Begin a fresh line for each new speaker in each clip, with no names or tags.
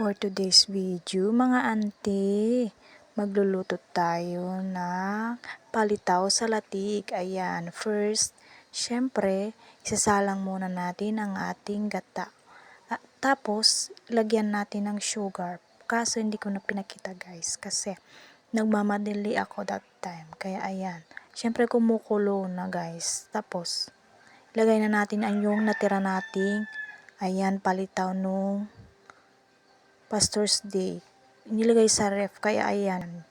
For today's video, mga ante, magluluto tayo ng palitaw sa latik. Ayan, first, syempre, isasalang muna natin ang ating gata. Tapos, lagyan natin ng sugar. Kaso hindi ko na pinakita guys, kasi nagmamadali ako that time. Kaya ayan, syempre kumukulo na guys. Tapos, lagay na natin ang yung natira nating, ayan, palitaw nung Pastor's Day. Nilagay sa ref, kaya ayan,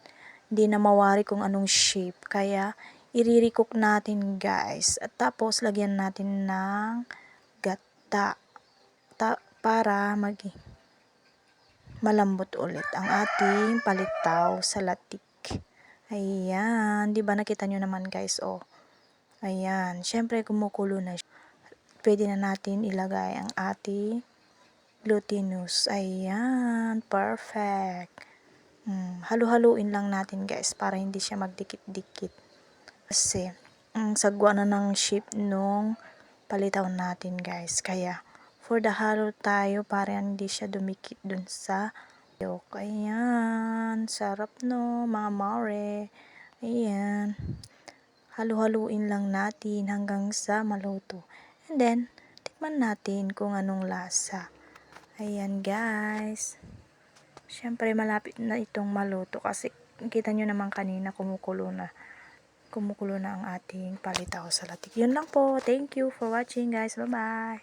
hindi na mawari kung anong shape. Kaya, i-recook natin guys. At tapos, lagyan natin ng gata. Para malambot ulit ang ating palitaw sa latik. Ayan, di ba nakita nyo naman guys, oh. Ayan, syempre kumukulo na siya. Pwede na natin ilagay ang ating glutinous. Ayan, perfect. Halu-haluin lang natin guys para hindi siya magdikit-dikit. Kasi, sagwa na ng shape nung palitaw natin guys. Kaya, for the halo tayo para hindi siya dumikit dun sa yolk. Ayan, sarap no mga mare. Ayan, halu-haluin lang natin hanggang sa maluto. And then, tikman natin kung anong lasa. Ayan guys. Siyempre malapit na itong maluto kasi kita nyo naman kanina kumukulo na ang ating palitaw sa latik. Yun lang po. Thank you for watching guys. Bye bye.